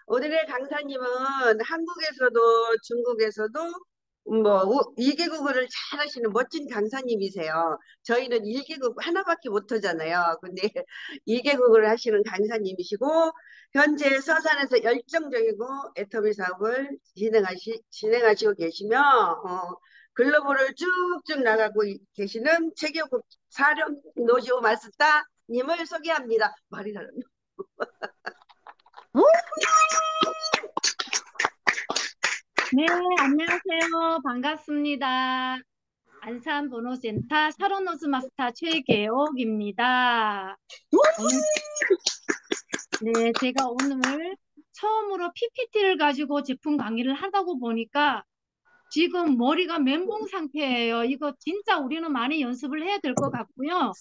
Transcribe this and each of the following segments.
오늘의 강사님은 한국에서도 중국에서도 뭐 2개국어를 잘하시는 멋진 강사님이세요. 저희는 1개국 하나밖에 못하잖아요. 근데 2개국어를 하시는 강사님이시고 현재 서산에서 열정적이고 애터미 사업을 진행하시고 계시며 글로벌을 쭉쭉 나가고 계시는 체계국 사령 노지오 마스터님을 소개합니다. 말이 잘안 네, 안녕하세요. 반갑습니다. 안산 번호센터 샤론노즈 마스터 최계옥입니다. 오늘, 네, 제가 오늘 처음으로 PPT를 가지고 제품 강의를 하다고 보니까 지금 머리가 멘붕 상태예요. 이거 진짜 우리는 많이 연습을 해야 될 것 같고요.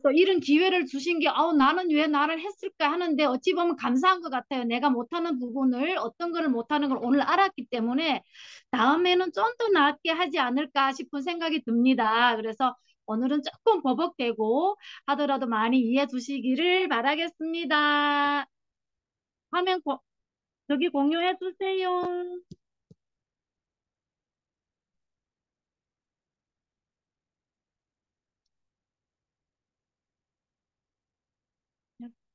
또 이런 기회를 주신 게, 나는 왜 나를 했을까 하는데 어찌 보면 감사한 것 같아요. 내가 못하는 부분을, 어떤 거를 못하는 걸 오늘 알았기 때문에 다음에는 좀 더 낫게 하지 않을까 싶은 생각이 듭니다. 그래서 오늘은 조금 버벅대고 하더라도 많이 이해해 주시기를 바라겠습니다. 화면 저기 공유해 주세요.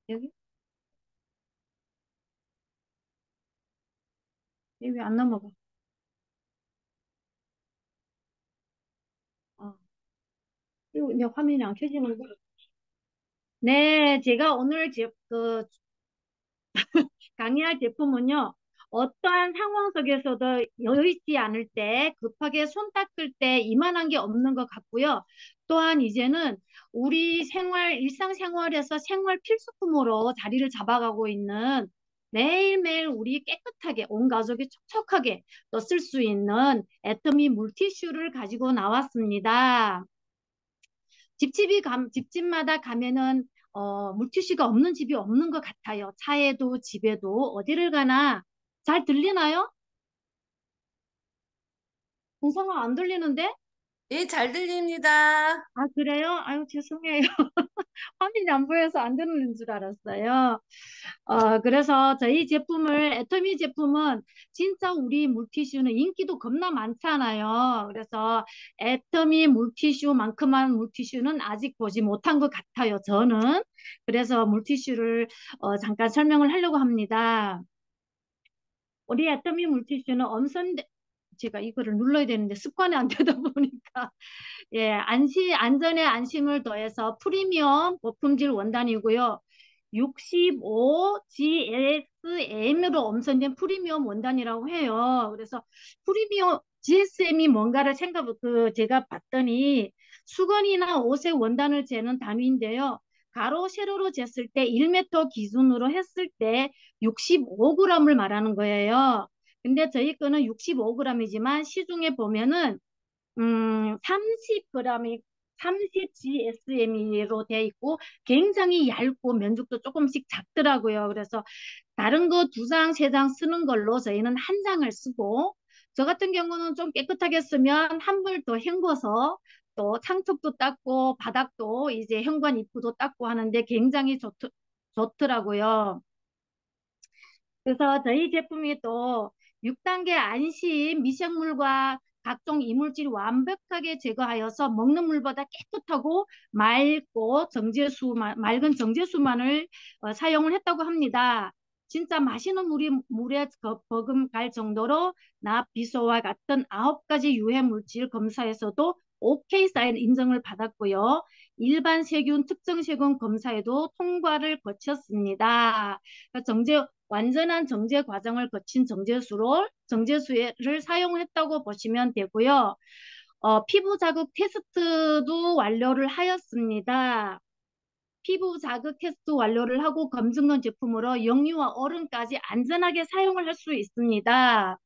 여기? 여기 왜 안 넘어가? 어, 이거 내 화면이 안 켜지는 거. 네, 제가 오늘 강의할 제품은요, 어떠한 상황 속에서도 여의치 않을 때, 급하게 손 닦을 때 이만한 게 없는 것 같고요. 또한 이제는 우리 일상생활에서 생활 필수품으로 자리를 잡아가고 있는 매일매일 우리 깨끗하게, 온 가족이 촉촉하게 또 쓸 수 있는 애터미 물티슈를 가지고 나왔습니다. 집집마다 가면은 물티슈가 없는 집이 없는 것 같아요. 차에도 집에도 어디를 가나 잘 들리나요? 동성아 안 들리는데? 예, 잘 들립니다. 아, 그래요? 아유, 죄송해요. 화면이 안 보여서 안 듣는 줄 알았어요. 그래서 저희 애터미 제품은 진짜 우리 물티슈는 인기도 겁나 많잖아요. 그래서 애터미 물티슈만큼만 물티슈는 아직 보지 못한 것 같아요, 저는. 그래서 물티슈를 잠깐 설명을 하려고 합니다. 우리 애터미 물티슈는 제가 이거를 눌러야 되는데 습관이 안 되다 보니까 예, 안전에 안심을 더해서 프리미엄 고품질 원단이고요. 65GSM으로 엄선된 프리미엄 원단이라고 해요. 그래서 프리미엄 GSM이 뭔가를 제가 봤더니 수건이나 옷의 원단을 재는 단위인데요. 가로, 세로로 쟀을 때 1m 기준으로 했을 때 65g을 말하는 거예요. 근데 저희 거는 65g이지만 시중에 보면은 30g이 30GSM으로 되어 있고 굉장히 얇고 면적도 조금씩 작더라고요. 그래서 다른 거 두 장, 세 장 쓰는 걸로 저희는 한 장을 쓰고 저 같은 경우는 좀 깨끗하게 쓰면 한 벌 더 헹궈서 또 창턱도 닦고 바닥도 이제 현관 입구도 닦고 하는데 굉장히 좋더라고요. 그래서 저희 제품이 또 6단계 안심 미생물과 각종 이물질 완벽하게 제거하여서 먹는 물보다 깨끗하고 맑은 정제수만을 사용을 했다고 합니다. 진짜 마시는 물에 버금갈 정도로 비소와 같은 9가지 유해 물질 검사에서도 OK 사인 인정을 받았고요. 일반 세균, 특정 세균 검사에도 통과를 거쳤습니다. 완전한 정제 과정을 거친 정제수를 사용했다고 보시면 되고요. 피부 자극 테스트도 완료를 하였습니다. 피부 자극 테스트 완료를 하고 검증된 제품으로 영유아 어른까지 안전하게 사용을 할 수 있습니다.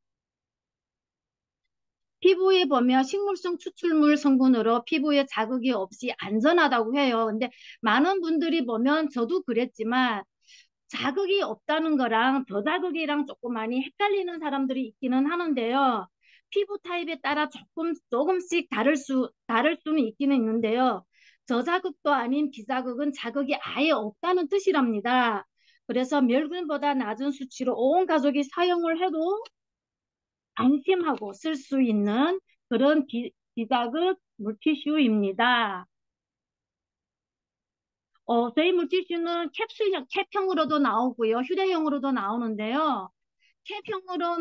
피부에 보면 식물성 추출물 성분으로 피부에 자극이 없이 안전하다고 해요. 근데 많은 분들이 보면 저도 그랬지만 자극이 없다는 거랑 저자극이랑 조금 많이 헷갈리는 사람들이 있기는 하는데요. 피부 타입에 따라 조금씩 다를 수는 있기는 있는데요. 저자극도 아닌 비자극은 자극이 아예 없다는 뜻이랍니다. 그래서 멸균보다 낮은 수치로 온 가족이 사용을 해도 안심하고 쓸 수 있는 그런 비자극 물티슈입니다. 저희 물티슈는 캡형으로도 나오고요. 휴대용으로도 나오는데요. 캡형으로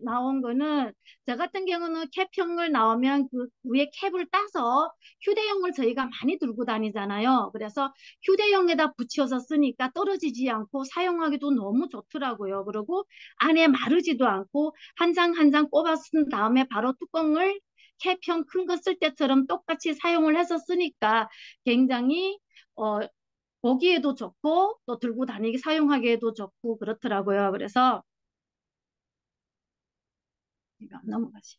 나온 거는, 저 같은 경우는 캡형을 나오면 그 위에 캡을 따서 휴대용을 저희가 많이 들고 다니잖아요. 그래서 휴대용에다 붙여서 쓰니까 떨어지지 않고 사용하기도 너무 좋더라고요. 그리고 안에 마르지도 않고 한 장 한 장 꼽아 쓴 다음에 바로 뚜껑을 캡형 큰 거 쓸 때처럼 똑같이 사용을 해서 쓰니까 굉장히 어, 보기에도 좋고 또 들고 다니기 사용하기에도 좋고 그렇더라고요. 그래서 이거 안 넘어가시.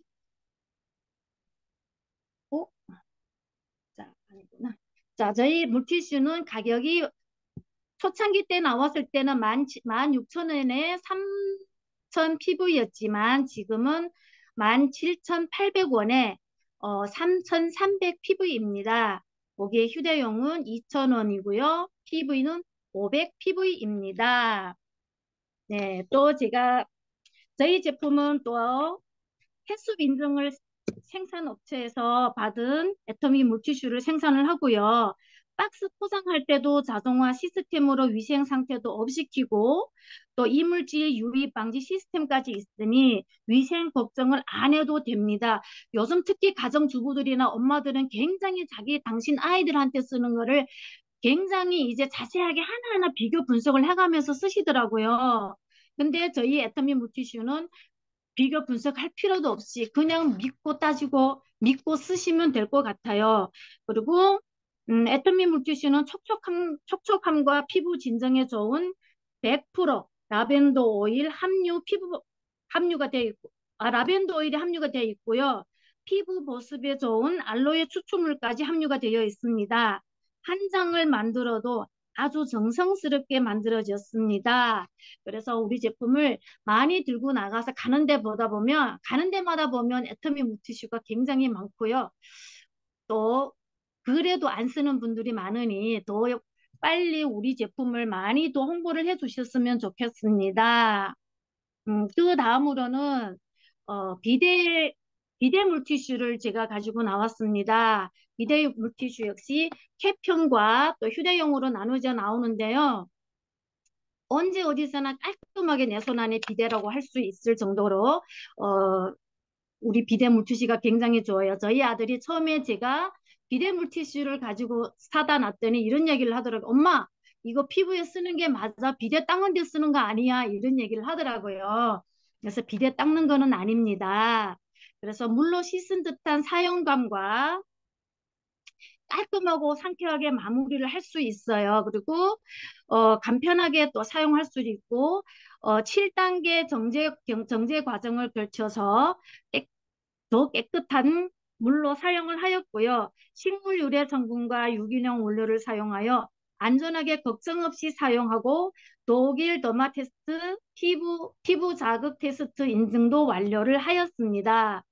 자, 아니구나. 자, 저희 물티슈는 가격이 초창기 때 나왔을 때는 16,000원에 3,000 PV였지만 지금은 17,800원에 3,300 PV입니다. 거기에 휴대용은 2,000원이고요. PV는 500 PV입니다. 네, 또 저희 제품은 또 햇숲 인증을 생산업체에서 받은 애터미 물티슈를 생산을 하고요. 박스 포장할 때도 자동화 시스템으로 위생 상태도 업시키고 또 이물질 유입 방지 시스템까지 있으니 위생 걱정을 안 해도 됩니다. 요즘 특히 가정주부들이나 엄마들은 굉장히 당신 아이들한테 쓰는 거를 굉장히 이제 자세하게 하나하나 비교 분석을 해가면서 쓰시더라고요. 근데 저희 애터미 물티슈는 비교 분석할 필요도 없이 그냥 믿고 따지고 믿고 쓰시면 될 것 같아요. 그리고 애터미 물티슈는 촉촉함과 피부 진정에 좋은 100% 라벤더 오일 함유가 되어 있고, 라벤더 오일이 함유가 되어 있고요. 피부 보습에 좋은 알로에 추출물까지 함유가 되어 있습니다. 한 장을 만들어도 아주 정성스럽게 만들어졌습니다. 그래서 우리 제품을 많이 들고 나가서 가는 데마다 보면 애터미 물티슈가 굉장히 많고요. 또 그래도 안 쓰는 분들이 많으니 더 빨리 우리 제품을 많이 더 홍보를 해 주셨으면 좋겠습니다. 그 다음으로는 비데 물티슈를 제가 가지고 나왔습니다. 비데 물티슈 역시 캡형과 또 휴대용으로 나누져 나오는데요. 언제 어디서나 깔끔하게 내 손 안에 비데라고 할 수 있을 정도로 우리 비데 물티슈가 굉장히 좋아요. 저희 아들이 처음에 제가 비데 물티슈를 가지고 사다 놨더니 이런 얘기를 하더라고요. 엄마, 이거 피부에 쓰는 게 맞아? 비데 닦는 데 쓰는 거 아니야? 이런 얘기를 하더라고요. 그래서 비데 닦는 거는 아닙니다. 그래서 물로 씻은 듯한 사용감과 깔끔하고 상쾌하게 마무리를 할 수 있어요. 그리고 간편하게 또 사용할 수 있고 7단계 정제 과정을 거쳐서 더 깨끗한 물로 사용을 하였고요. 식물 유래 성분과 유기농 원료를 사용하여 안전하게 걱정 없이 사용하고 독일 더마 테스트, 피부 자극 테스트 인증도 완료를 하였습니다.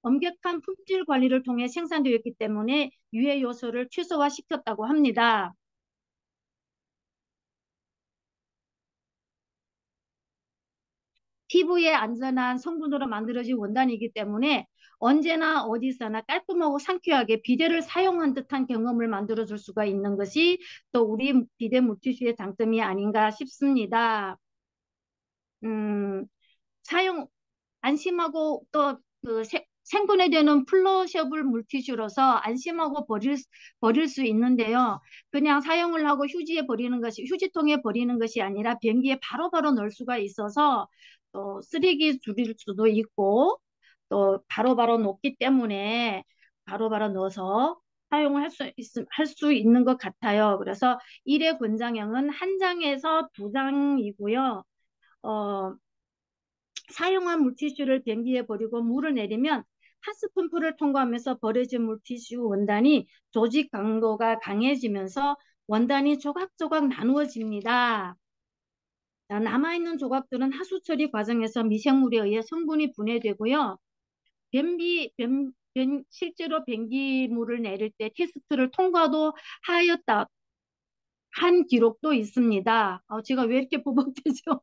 엄격한 품질 관리를 통해 생산되었기 때문에 유해 요소를 최소화시켰다고 합니다. 피부에 안전한 성분으로 만들어진 원단이기 때문에 언제나 어디서나 깔끔하고 상쾌하게 비데를 사용한 듯한 경험을 만들어줄 수가 있는 것이 또 우리 비데 물티슈의 장점이 아닌가 싶습니다. 음, 사용 안심하고 또 그 생분해되는 플러셔블 물티슈로서 안심하고 버릴 수 있는데요. 그냥 사용을 하고 휴지통에 버리는 것이 아니라 변기에 바로바로 넣을 수가 있어서 또 쓰레기 줄일 수도 있고 또 바로바로 녹기 때문에 바로바로 넣어서 사용을 할 수 있는 것 같아요. 그래서 1회 권장형은 한 장에서 두 장이고요. 사용한 물티슈를 변기에 버리고 물을 내리면 하스펌프를 통과하면서 버려진 물티슈 원단이 조직 강도가 강해지면서 원단이 조각조각 나누어집니다. 남아있는 조각들은 하수 처리 과정에서 미생물에 의해 성분이 분해되고요. 실제로 변기물을 내릴 때 테스트를 통과도 하였다. 한 기록도 있습니다. 제가 왜 이렇게 버벅대죠?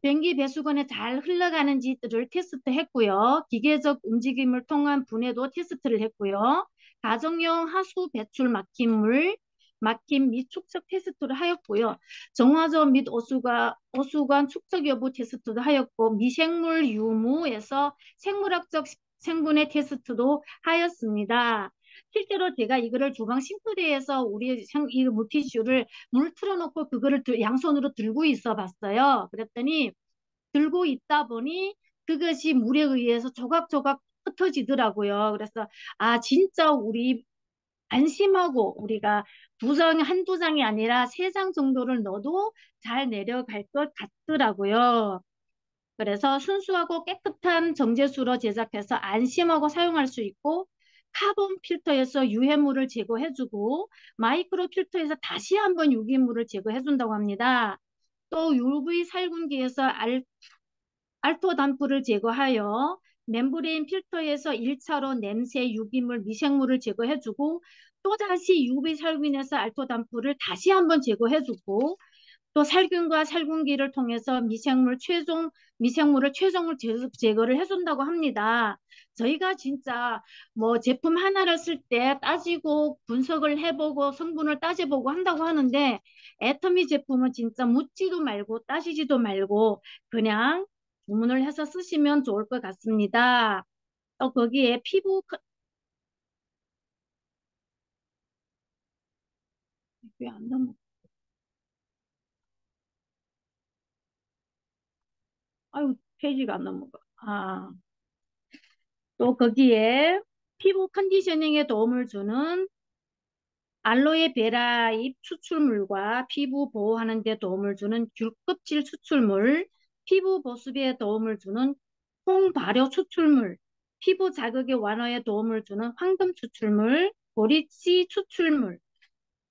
변기 배수관에 잘 흘러가는지를 테스트했고요. 기계적 움직임을 통한 분해도 테스트를 했고요. 가정용 하수 배출 막힘 및 축적 테스트를 하였고요. 정화조 및 오수관 축적 여부 테스트도 하였고, 미생물 유무에서 생물학적 생분해 테스트도 하였습니다. 실제로 제가 이거를 주방 싱크대에서 이 물티슈를 물 틀어놓고 그거를 양손으로 들고 있어 봤어요. 그랬더니 들고 있다 보니 그것이 물에 의해서 조각조각 흩어지더라고요. 그래서 진짜 우리 안심하고 우리가 한두 장이 아니라 세 장 정도를 넣어도 잘 내려갈 것 같더라고요. 그래서 순수하고 깨끗한 정제수로 제작해서 안심하고 사용할 수 있고, 카본 필터에서 유해물을 제거해주고 마이크로 필터에서 다시 한번 유기물을 제거해준다고 합니다. 또 UV 살균기에서 알토 담프를 제거하여 멤브레인 필터에서 1차로 냄새, 유기물, 미생물을 제거해주고, 또다시 UV 살균에서 알토 담프를 다시 한번 제거해주고, 또 살균과 살균기를 통해서 미생물을 최종을 제거를 해준다고 합니다. 저희가 진짜 뭐 제품 하나를 쓸 때 따지고 분석을 해보고 성분을 따져보고 한다고 하는데, 애터미 제품은 진짜 묻지도 말고 따지지도 말고 그냥 주문을 해서 쓰시면 좋을 것 같습니다. 또 거기에 왜안 넘어? 아유, 페이지가 안 넘어가. 또 거기에 피부 컨디셔닝에 도움을 주는 알로에 베라잎 추출물과 피부 보호하는 데 도움을 주는 귤껍질 추출물, 피부 보습에 도움을 주는 홍발효 추출물, 피부 자극의 완화에 도움을 주는 황금 추출물, 보리씨 추출물,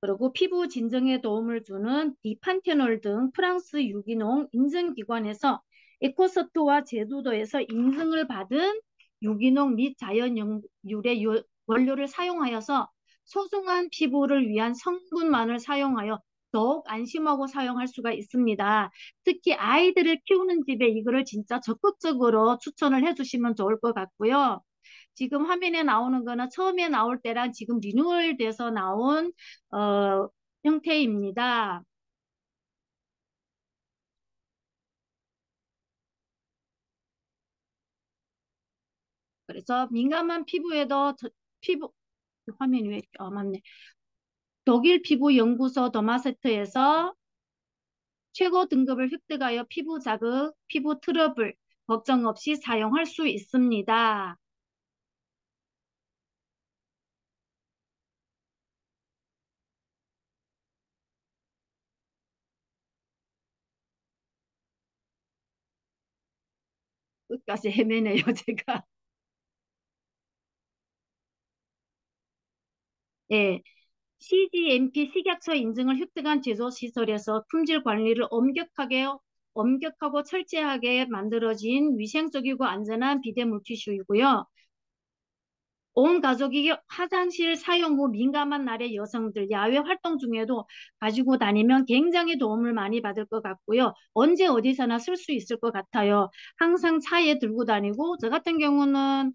그리고 피부 진정에 도움을 주는 디판테놀 등 프랑스 유기농 인증기관에서 에코서트와 제주도에서 인증을 받은 유기농 및 자연 유래 원료를 사용하여서 소중한 피부를 위한 성분만을 사용하여 더욱 안심하고 사용할 수가 있습니다. 특히 아이들을 키우는 집에 이거를 진짜 적극적으로 추천을 해주시면 좋을 것 같고요. 지금 화면에 나오는 거는 처음에 나올 때랑 지금 리뉴얼 돼서 나온 형태입니다. 그래서 민감한 피부에도 피부 화면이 왜 이렇게 맞네. 독일 피부 연구소 더마세트에서 최고 등급을 획득하여 피부 자극, 피부 트러블 걱정 없이 사용할 수 있습니다. 끝까지 헤매네요, 제가. 예. CGMP 식약처 인증을 획득한 제조시설에서 품질 관리를 엄격하고 철저하게 만들어진 위생적이고 안전한 비데 물티슈이고요. 온 가족이 화장실 사용 후 민감한 날의 여성들 야외 활동 중에도 가지고 다니면 굉장히 도움을 많이 받을 것 같고요. 언제 어디서나 쓸 수 있을 것 같아요. 항상 차에 들고 다니고 저 같은 경우는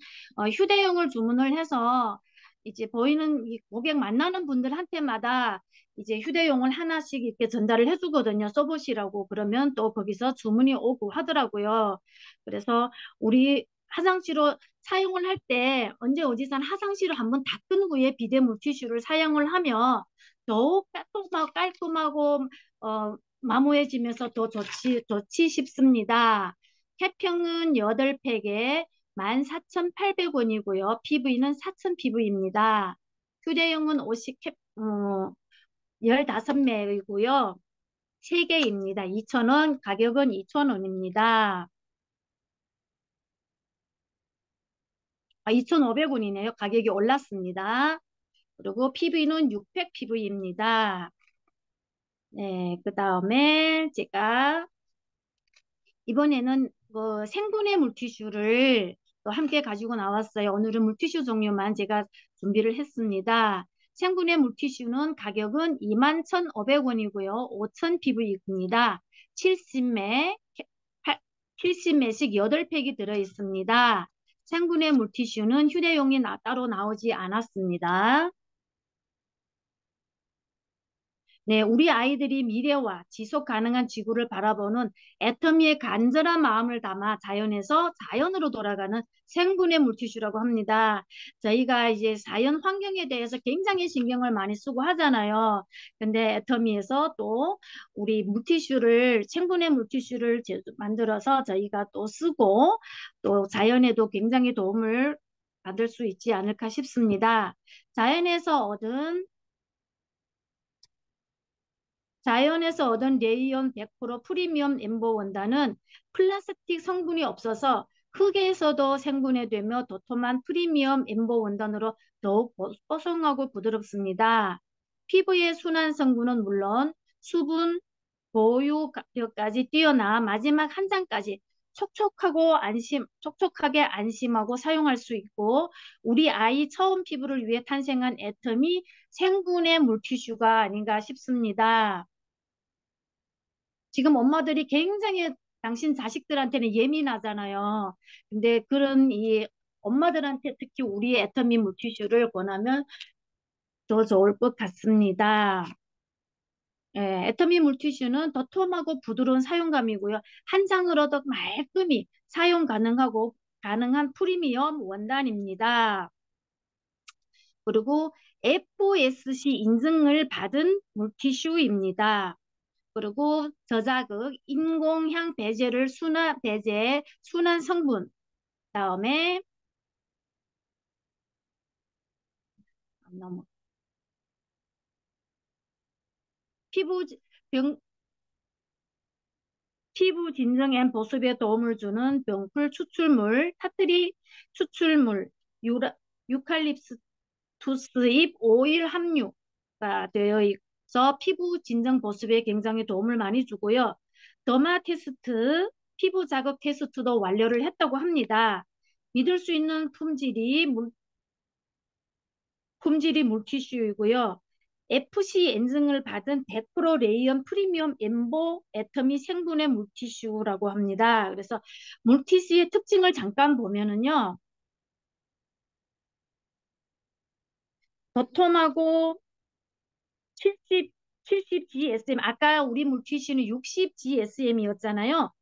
휴대용을 주문을 해서 이제 보이는 이 고객 만나는 분들한테마다 이제 휴대용을 하나씩 이렇게 전달을 해주거든요. 써보시라고. 그러면 또 거기서 주문이 오고 하더라고요. 그래서 우리 화장실로 사용을 할 때 언제 어디선 화장실을 한번 닦은 후에 비데 물티슈를 사용을 하면 더욱 깔끔하고 마모해지면서 더 좋지 싶습니다. 태평은 8팩에 14,800원이고요. PV는 4,000 PV입니다. 휴대용은 15매이고요. 3개입니다. 2,000원, 가격은 2,000원입니다. 2,500원이네요. 가격이 올랐습니다. 그리고 PV는 6팩 PV입니다. 네, 그 다음에 제가 이번에는 생분해 물티슈를 또 함께 가지고 나왔어요. 오늘은 물티슈 종류만 제가 준비를 했습니다. 생분해 물티슈는 가격은 21,500원이고요. 5,000 PV입니다. 70매, 70매씩 8팩이 들어있습니다. 생분해 물티슈는 휴대용이 따로 나오지 않았습니다. 네, 우리 아이들이 미래와 지속 가능한 지구를 바라보는 애터미의 간절한 마음을 담아 자연에서 자연으로 돌아가는 생분해 물티슈라고 합니다. 저희가 이제 자연 환경에 대해서 굉장히 신경을 많이 쓰고 하잖아요. 근데 애터미에서 또 우리 물티슈를, 생분해 물티슈를 만들어서 저희가 또 쓰고 또 자연에도 굉장히 도움을 받을 수 있지 않을까 싶습니다. 자연에서 얻은 자연에서 얻은 레이온 100% 프리미엄 엠버 원단은 플라스틱 성분이 없어서 흙에서도 생분해되며 도톰한 프리미엄 엠버 원단으로 더욱 뽀송하고 부드럽습니다. 피부의 순한 성분은 물론 수분, 보유력까지 뛰어나 마지막 한 장까지 촉촉하게 안심하고 사용할 수 있고 우리 아이 처음 피부를 위해 탄생한 애터미 생분해 물티슈가 아닌가 싶습니다. 지금 엄마들이 굉장히 당신 자식들한테는 예민하잖아요. 근데 그런 이 엄마들한테 특히 우리 애터미 물티슈를 권하면 더 좋을 것 같습니다. 예, 애터미 물티슈는 도톰하고 부드러운 사용감이고요. 한 장으로도 말끔히 사용 가능한 프리미엄 원단입니다. 그리고 FSC 인증을 받은 물티슈입니다. 그리고 저자극, 인공향 배제를 순한 성분. 다음에 너무 피부 병 피부 진정 앤 보습에 도움을 주는 병풀 추출물, 타트리 추출물, 유칼립스 투스잎 오일 함유가 되어 있어 피부 진정 보습에 굉장히 도움을 많이 주고요. 더마 테스트, 피부 자극 테스트도 완료를 했다고 합니다. 믿을 수 있는 품질이 물티슈이고요. FC 인증을 받은 100% 레이언 프리미엄 엠보 애터미 생분해 물티슈라고 합니다. 그래서 물티슈의 특징을 잠깐 보면은요. 도톰하고 70 GSM, 아까 우리 물티슈는 60 GSM이었잖아요.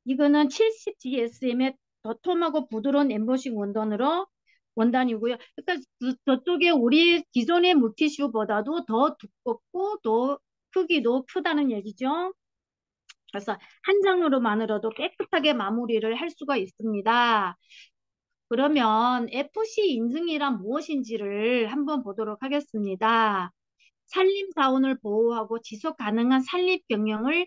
이거는 70 GSM의 도톰하고 부드러운 엠보싱 원단이고요. 그러니까 저쪽에 우리 기존의 물티슈보다도 더 두껍고 더 크기도 크다는 얘기죠. 그래서 한 장으로만으로도 깨끗하게 마무리를 할 수가 있습니다. 그러면 FC 인증이란 무엇인지를 한번 보도록 하겠습니다. 산림자원을 보호하고 지속 가능한 산림 경영을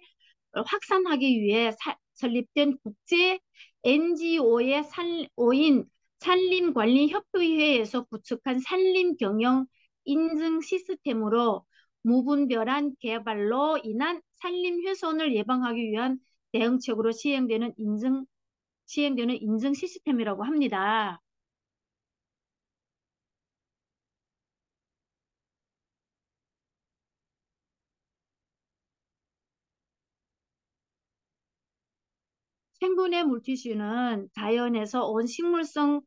확산하기 위해 설립된 국제 NGO인 산림관리협의회에서 구축한 산림경영 인증 시스템으로 무분별한 개발로 인한 산림 훼손을 예방하기 위한 대응책으로 시행되는 인증 시스템이라고 합니다. 생분해 물티슈는 자연에서 온 식물성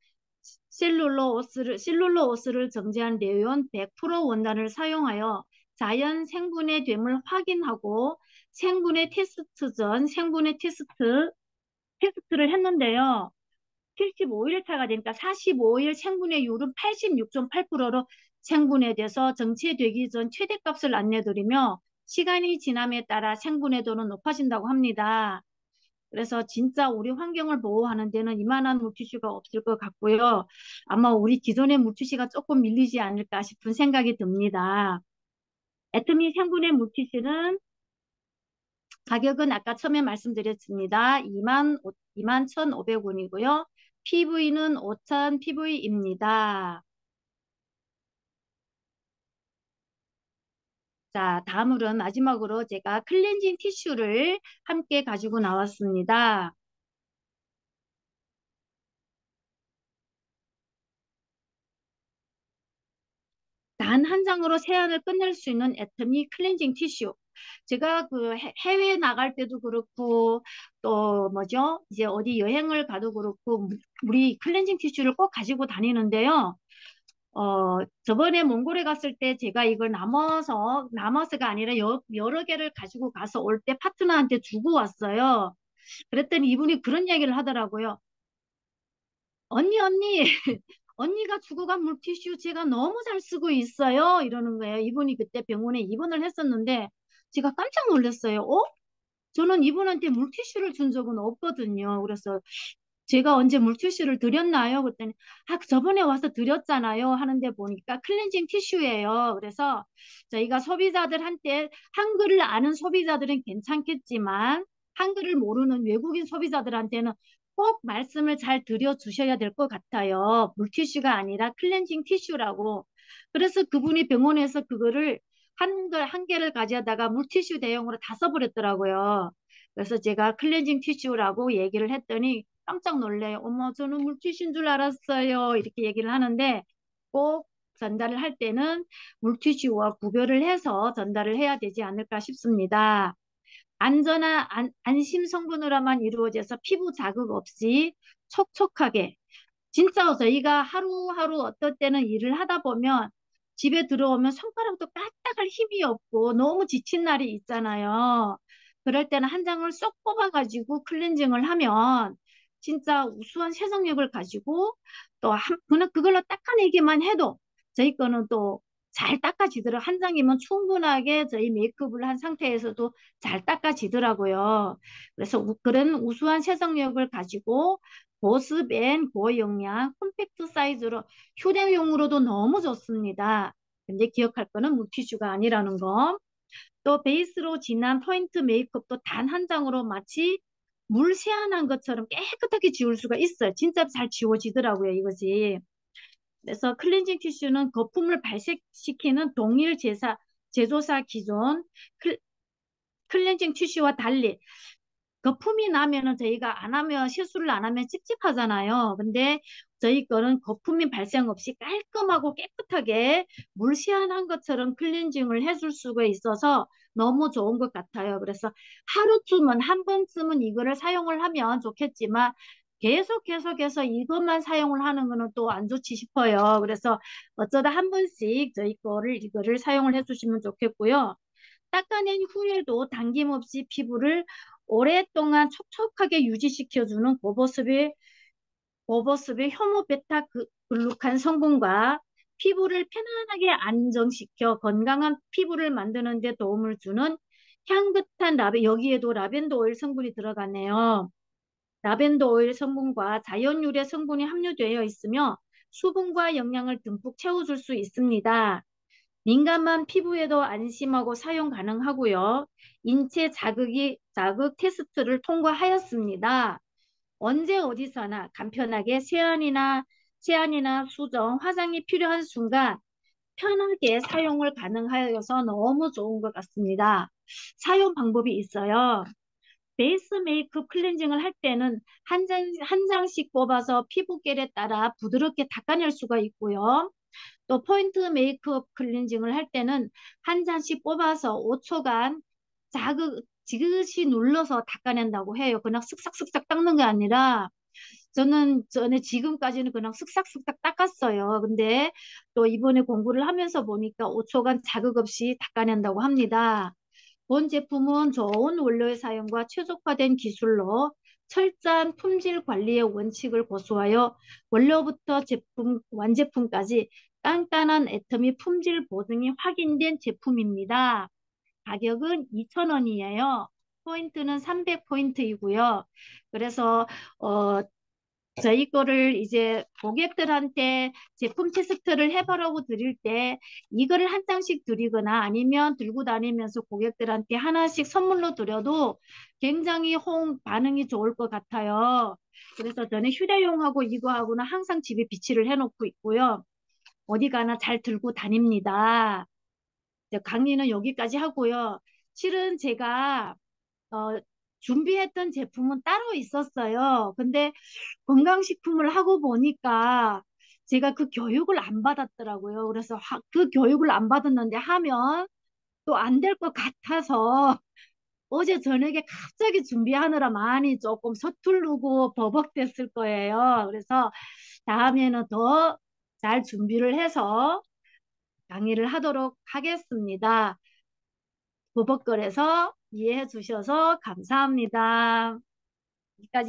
셀룰로오스를 정제한 레온 100% 원단을 사용하여 자연 생분해됨을 확인하고 생분해 테스트 전 테스트를 했는데요. 75일 차가 되니까 45일 생분해율은 86.8%로 생분해돼서 정체되기 전 최대값을 안내드리며 시간이 지남에 따라 생분해도는 높아진다고 합니다. 그래서 진짜 우리 환경을 보호하는 데는 이만한 물티슈가 없을 것 같고요. 아마 우리 기존의 물티슈가 조금 밀리지 않을까 싶은 생각이 듭니다. 애터미 생분해 물티슈는 가격은 아까 처음에 말씀드렸습니다. 21,500원이고요. PV는 5,000 PV입니다. 자, 다음으로는 마지막으로 제가 클렌징 티슈를 함께 가지고 나왔습니다. 단 한 장으로 세안을 끝낼 수 있는 애터미 클렌징 티슈. 제가 그 해외 나갈 때도 그렇고 또 뭐죠? 이제 어디 여행을 가도 그렇고 우리 클렌징 티슈를 꼭 가지고 다니는데요. 저번에 몽골에 갔을 때 제가 이걸 남아서가 아니라 여러 개를 가지고 가서 올 때 파트너한테 주고 왔어요. 그랬더니 이분이 그런 얘기를 하더라고요. 언니, 언니가 주고 간 물티슈 제가 너무 잘 쓰고 있어요. 이러는 거예요. 이분이 그때 병원에 입원을 했었는데 제가 깜짝 놀랐어요. 저는 이분한테 물티슈를 준 적은 없거든요. 그래서 제가 언제 물티슈를 드렸나요? 그랬더니 저번에 와서 드렸잖아요. 하는데 보니까 클렌징 티슈예요. 그래서 저희가 소비자들한테 한글을 아는 소비자들은 괜찮겠지만 한글을 모르는 외국인 소비자들한테는 꼭 말씀을 잘 드려주셔야 될 것 같아요. 물티슈가 아니라 클렌징 티슈라고. 그래서 그분이 병원에서 그거를 한 개를 가져다가 물티슈 대용으로 다 써버렸더라고요. 그래서 제가 클렌징 티슈라고 얘기를 했더니 깜짝 놀래요. 어머, 저는 물티슈인 줄 알았어요. 이렇게 얘기를 하는데 꼭 전달을 할 때는 물티슈와 구별을 해서 전달을 해야 되지 않을까 싶습니다. 안전한 안심 성분으로만 이루어져서 피부 자극 없이 촉촉하게 진짜 저희가 하루하루 어떨 때는 일을 하다 보면 집에 들어오면 손가락도 까딱할 힘이 없고 너무 지친 날이 있잖아요. 그럴 때는 한 장을 쏙 뽑아가지고 클렌징을 하면 진짜 우수한 세정력을 가지고 또 그냥 그걸로 닦아내기만 해도 저희 거는 또 잘 닦아지더라고요. 한 장이면 충분하게 저희 메이크업을 한 상태에서도 잘 닦아지더라고요. 그래서 그런 우수한 세정력을 가지고 보습앤 고영양 콤팩트 사이즈로 휴대용으로도 너무 좋습니다. 근데 기억할 거는 물티슈가 아니라는 거. 또 베이스로 진한 포인트 메이크업도 단 한 장으로 마치 물 세안한 것처럼 깨끗하게 지울 수가 있어요. 진짜 잘 지워지더라고요, 이거지. 그래서 클렌징 티슈는 거품을 발생시키는 동일 제조사 기존 클렌징 티슈와 달리 거품이 나면은 저희가 안 하면 실수를 안 하면 찝찝하잖아요. 근데 저희 거는 거품이 발생 없이 깔끔하고 깨끗하게 물 시원한 것처럼 클렌징을 해줄 수가 있어서 너무 좋은 것 같아요. 그래서 하루쯤은 한 번쯤은 이거를 사용을 하면 좋겠지만 계속해서 이것만 사용을 하는 거는 또 안 좋지 싶어요. 그래서 어쩌다 한 번씩 저희 이거를 사용을 해주시면 좋겠고요. 닦아낸 후에도 당김없이 피부를 오랫동안 촉촉하게 유지시켜주는 고보습의 효모 베타 글루칸 성분과 피부를 편안하게 안정시켜 건강한 피부를 만드는 데 도움을 주는 향긋한 여기에도 라벤더 오일 성분이 들어가네요. 라벤더 오일 성분과 자연 유래 성분이 함유되어 있으며 수분과 영양을 듬뿍 채워줄 수 있습니다. 민감한 피부에도 안심하고 사용 가능하고요. 인체 자극 테스트를 통과하였습니다. 언제 어디서나 간편하게 세안이나 수정, 화장이 필요한 순간 편하게 사용을 가능하여서 너무 좋은 것 같습니다. 사용 방법이 있어요. 베이스 메이크업 클렌징을 할 때는 한 장씩 뽑아서 피부결에 따라 부드럽게 닦아낼 수가 있고요. 또 포인트 메이크업 클렌징을 할 때는 한 잔씩 뽑아서 5초간 지그시 눌러서 닦아낸다고 해요. 그냥 쓱싹쓱싹 닦는 게 아니라 저는 전에 지금까지는 그냥 쓱싹쓱싹 닦았어요. 근데 또 이번에 공부를 하면서 보니까 5초간 자극 없이 닦아낸다고 합니다. 본 제품은 좋은 원료의 사용과 최적화된 기술로 철저한 품질 관리의 원칙을 고수하여 원료부터 완제품까지 깐깐한 애터미 품질 보증이 확인된 제품입니다. 가격은 2,000원이에요. 포인트는 300포인트이고요. 그래서 저희 거를 이제 고객들한테 제품 테스트를 해보라고 드릴 때 이거를 한 장씩 드리거나 아니면 들고 다니면서 고객들한테 하나씩 선물로 드려도 굉장히 반응이 좋을 것 같아요. 그래서 저는 휴대용하고 이거하고는 항상 집에 비치를 해놓고 있고요. 어디 가나 잘 들고 다닙니다. 강의는 여기까지 하고요. 실은 제가 어, 준비했던 제품은 따로 있었어요. 근데 건강식품을 하고 보니까 제가 그 교육을 안 받았더라고요. 그래서 그 교육을 안 받았는데 하면 또 안 될 것 같아서 어제 저녁에 갑자기 준비하느라 많이 조금 서투르고 버벅댔을 거예요. 그래서 다음에는 더 잘 준비를 해서 강의를 하도록 하겠습니다. 버벅거려서 이해해 주셔서 감사합니다. 여기까지